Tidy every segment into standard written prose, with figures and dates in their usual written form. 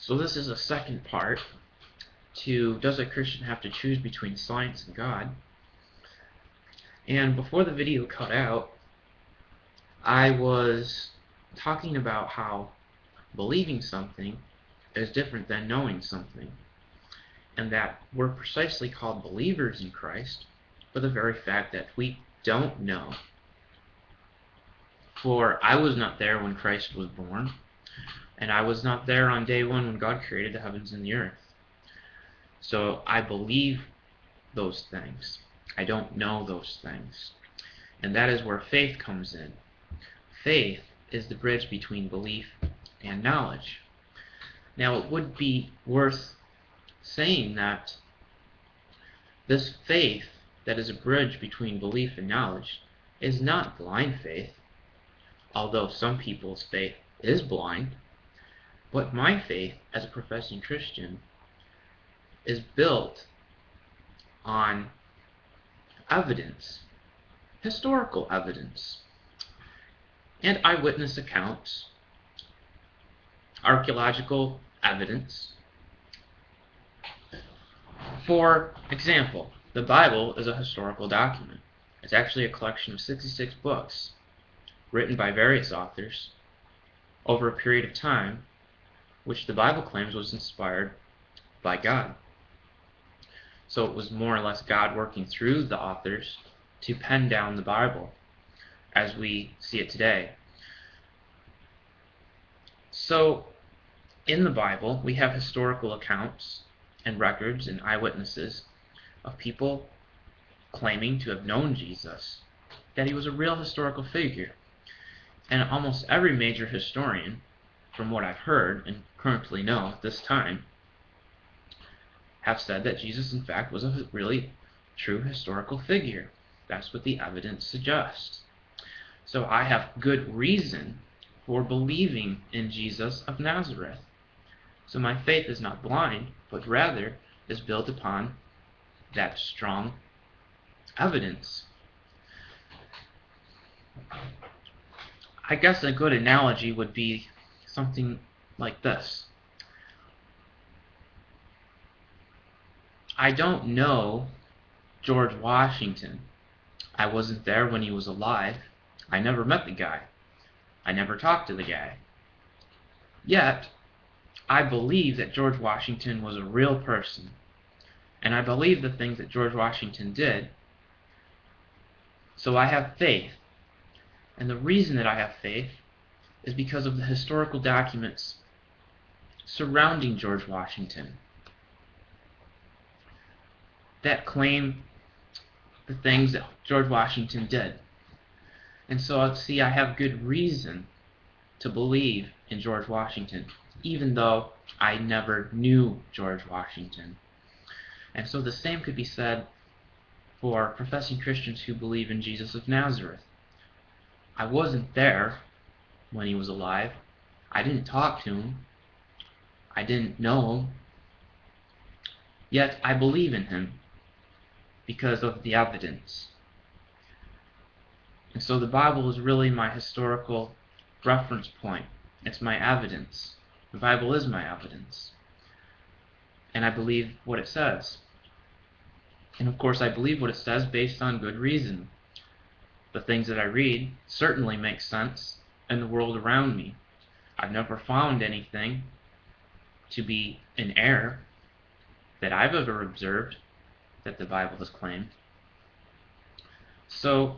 So this is a second part to does a Christian have to choose between science and God? And before the video cut out, I was talking about how believing something is different than knowing something, and that we're precisely called believers in Christ for the very fact that we don't know. For I was not there when Christ was born, and I was not there on day one when God created the heavens and the earth. So I believe those things. I don't know those things. And that is where faith comes in. Faith is the bridge between belief and knowledge. Now, it would be worth saying that this faith that is a bridge between belief and knowledge is not blind faith, although some people's faith is blind. But my faith as a professing Christian is built on evidence, historical evidence, and eyewitness accounts, archaeological evidence. For example, the Bible is a historical document. It's actually a collection of 66 books written by various authors over a period of time, which the Bible claims was inspired by God. So it was more or less God working through the authors to pen down the Bible as we see it today. So in the Bible, we have historical accounts and records and eyewitnesses of people claiming to have known Jesus, that he was a real historical figure. And almost every major historian, from what I've heard and currently know at this time, have said that Jesus in fact was a really true historical figure. That's what the evidence suggests. So I have good reason for believing in Jesus of Nazareth. So my faith is not blind, but rather is built upon that strong evidence. I guess a good analogy would be something like this. I don't know George Washington. I wasn't there when he was alive. I never met the guy. I never talked to the guy. Yet, I believe that George Washington was a real person. And I believe the things that George Washington did. So I have faith. And the reason that I have faith is because of the historical documents surrounding George Washington that claim the things that George Washington did. And so I have good reason to believe in George Washington, even though I never knew George Washington. And so the same could be said for professing Christians who believe in Jesus of Nazareth. I wasn't there when he was alive. I didn't talk to him. I didn't know him. Yet I believe in him because of the evidence. And so the Bible is really my historical reference point. It's my evidence. The Bible is my evidence. And I believe what it says. And of course I believe what it says based on good reason. The things that I read certainly make sense in the world around me. I've never found anything to be in error that I've ever observed that the Bible has claimed. So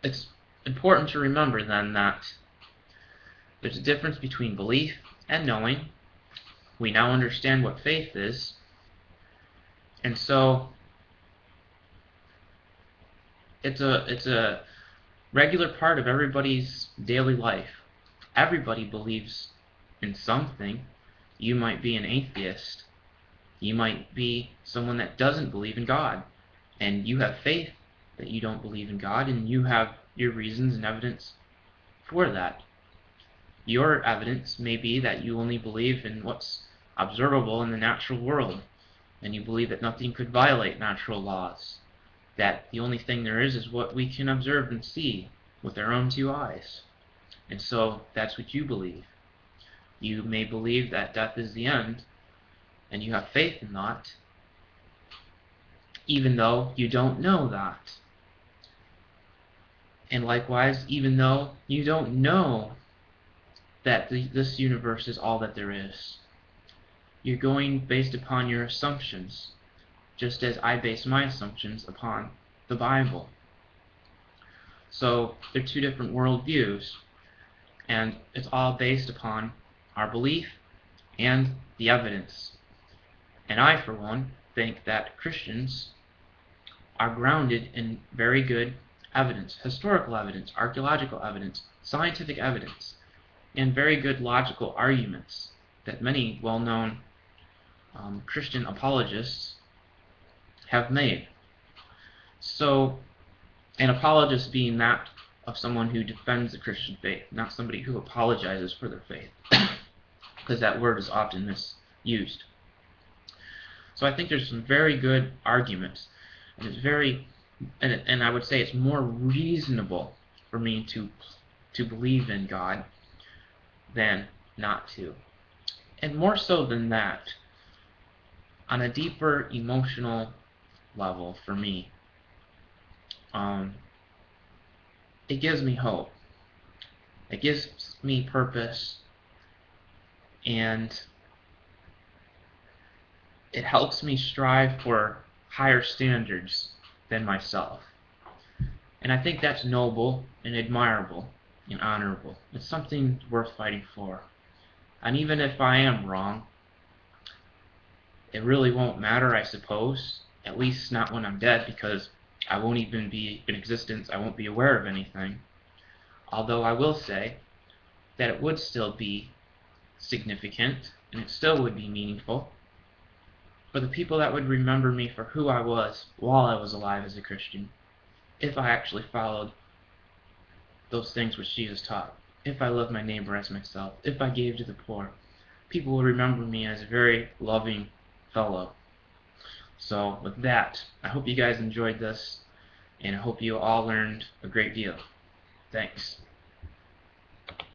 it's important to remember then that there's a difference between belief and knowing. We now understand what faith is. And so it's a regular part of everybody's daily life. Everybody believes in something. You might be an atheist. You might be someone that doesn't believe in God. And you have faith that you don't believe in God, and you have your reasons and evidence for that. Your evidence may be that you only believe in what's observable in the natural world, and you believe that nothing could violate natural laws, that the only thing there is what we can observe and see with our own two eyes. And so that's what you believe. You may believe that death is the end, and you have faith in that, even though you don't know that. And likewise, even though you don't know that this universe is all that there is, you're going based upon your assumptions, just as I base my assumptions upon the Bible. So they're two different worldviews, and it's all based upon our belief and the evidence. And I, for one, think that Christians are grounded in very good evidence, historical evidence, archaeological evidence, scientific evidence, and very good logical arguments that many well-known Christian apologists have made. So, an apologist being that of someone who defends the Christian faith, not somebody who apologizes for their faith, because that word is often misused. So I think there's some very good arguments, and it's very, and I would say it's more reasonable for me to believe in God than not to. And more so than that, on a deeper emotional level for me, it gives me hope. It gives me purpose, and it helps me strive for higher standards than myself. And I think that's noble and admirable and honorable. It's something worth fighting for. And even if I am wrong, it really won't matter, I suppose. At least not when I'm dead, because I won't even be in existence. I won't be aware of anything. Although I will say that it would still be significant, and it still would be meaningful for the people that would remember me for who I was while I was alive as a Christian, if I actually followed those things which Jesus taught, if I loved my neighbor as myself, if I gave to the poor. People will remember me as a very loving fellow. So with that, I hope you guys enjoyed this, and I hope you all learned a great deal. Thanks.